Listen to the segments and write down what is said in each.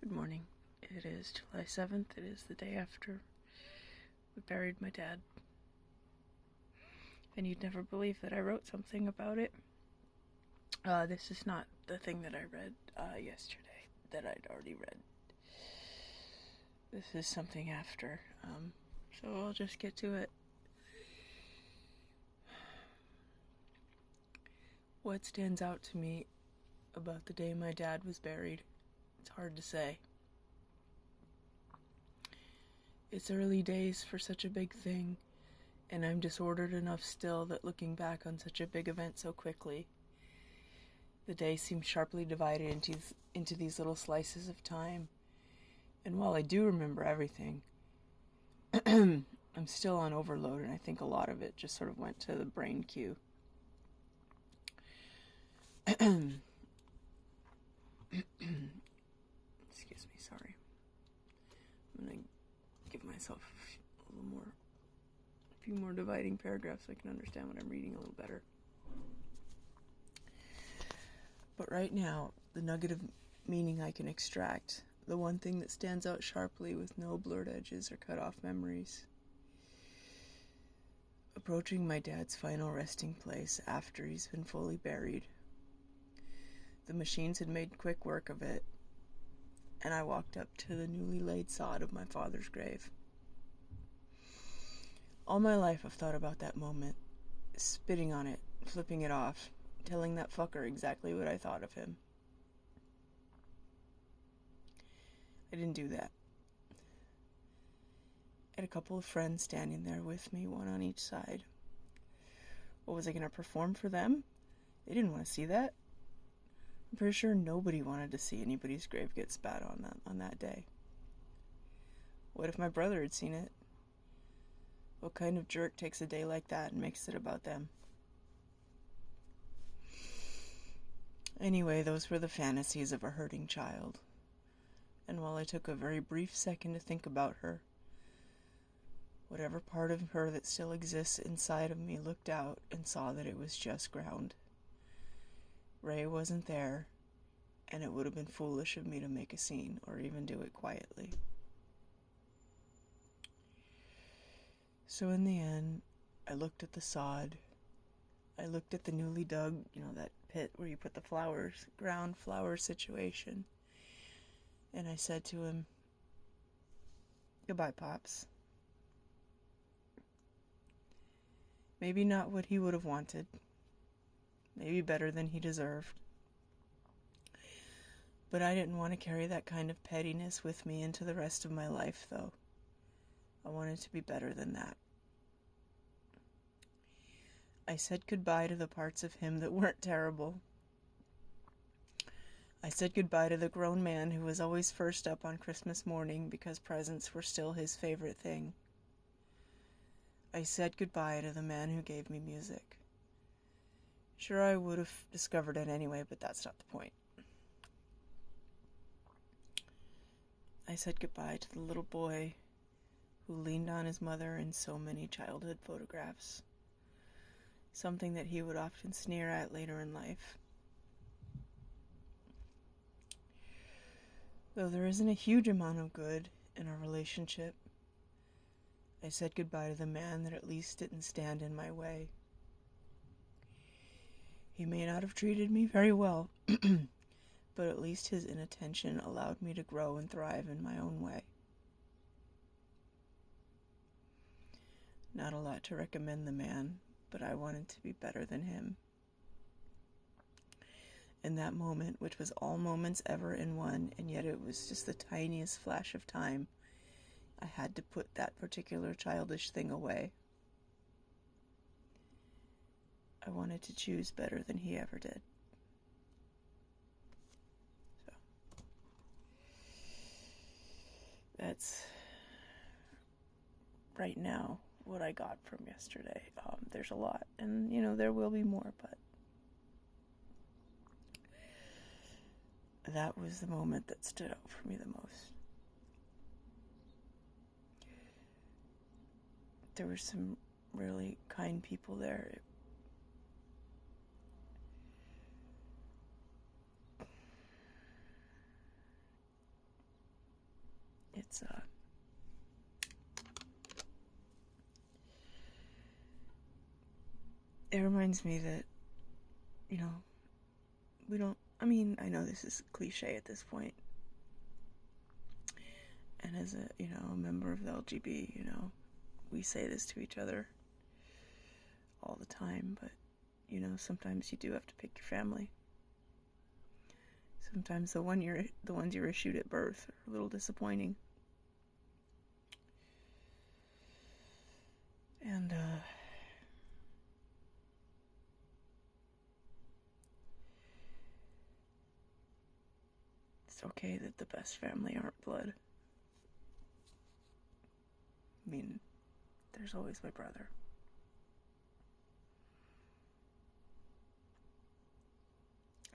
Good morning. It is July 7th. It is the day after we buried my dad. And you'd never believe that I wrote something about it. This is not the thing that I read yesterday that I'd already read. This is something after. So I'll just get to it. What stands out to me about the day my dad was buried? It's hard to say. It's early days for such a big thing, and I'm disordered enough still that looking back on such a big event so quickly, the day seems sharply divided into these little slices of time. And while I do remember everything, I'm still on overload, and I think a lot of it just sort of went to the brain queue. Excuse me, sorry. I'm going to give myself a few more dividing paragraphs so I can understand what I'm reading a little better. But right now, the nugget of meaning I can extract, the one thing that stands out sharply with no blurred edges or cut off memories. Approaching my dad's final resting place after he's been fully buried. The machines had made quick work of it, and I walked up to the newly laid sod of my father's grave. All my life I've thought about that moment, spitting on it, flipping it off, telling that fucker exactly what I thought of him. I didn't do that. I had a couple of friends standing there with me, one on each side. What, was I going to perform for them? They didn't want to see that. I'm pretty sure nobody wanted to see anybody's grave get spat on that day. What if my brother had seen it? What kind of jerk takes a day like that and makes it about them? Anyway, those were the fantasies of a hurting child. And while I took a very brief second to think about her, whatever part of her that still exists inside of me looked out and saw that it was just ground. Ray wasn't there, and it would have been foolish of me to make a scene or even do it quietly. So in the end, I looked at the sod. I looked at the newly dug, that pit where you put the flowers, ground flower situation. And I said to him, "Goodbye, Pops." Maybe not what he would have wanted. Maybe better than he deserved. But I didn't want to carry that kind of pettiness with me into the rest of my life, though. I wanted to be better than that. I said goodbye to the parts of him that weren't terrible. I said goodbye to the grown man who was always first up on Christmas morning because presents were still his favorite thing. I said goodbye to the man who gave me music. Sure, I would have discovered it anyway, but that's not the point. I said goodbye to the little boy who leaned on his mother in so many childhood photographs, something that he would often sneer at later in life. Though there isn't a huge amount of good in our relationship, I said goodbye to the man that at least didn't stand in my way. He may not have treated me very well, but at least his inattention allowed me to grow and thrive in my own way. Not a lot to recommend the man, but I wanted to be better than him. In that moment, which was all moments ever in one, and yet it was just the tiniest flash of time, I had to put that particular childish thing away. I wanted to choose better than he ever did. So, that's right now what I got from yesterday. There's a lot, and there will be more, but that was the moment that stood out for me the most. There were some really kind people there. it reminds me that, you know, we don't, I mean, I know this is cliche at this point, and as a, you know, a member of the LGB, you know, we say this to each other all the time, but, you know, sometimes you do have to pick your family. Sometimes the ones you issued at birth are a little disappointing. And, it's okay that the best family aren't blood. I mean, there's always my brother.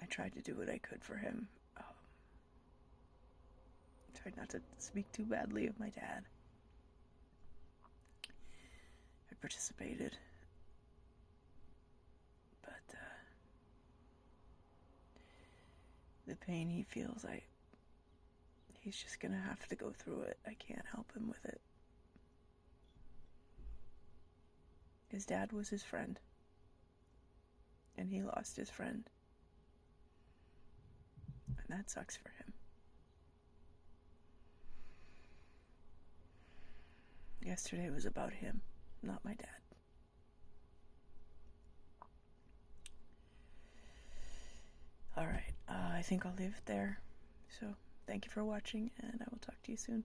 I tried to do what I could for him. Tried not to speak too badly of my dad. I participated. But, the pain he feels, he's just gonna have to go through it. I can't help him with it. His dad was his friend. And he lost his friend. And that sucks for him. Yesterday was about him, not my dad. Alright, I think I'll leave it there. So, thank you for watching, and I will talk to you soon.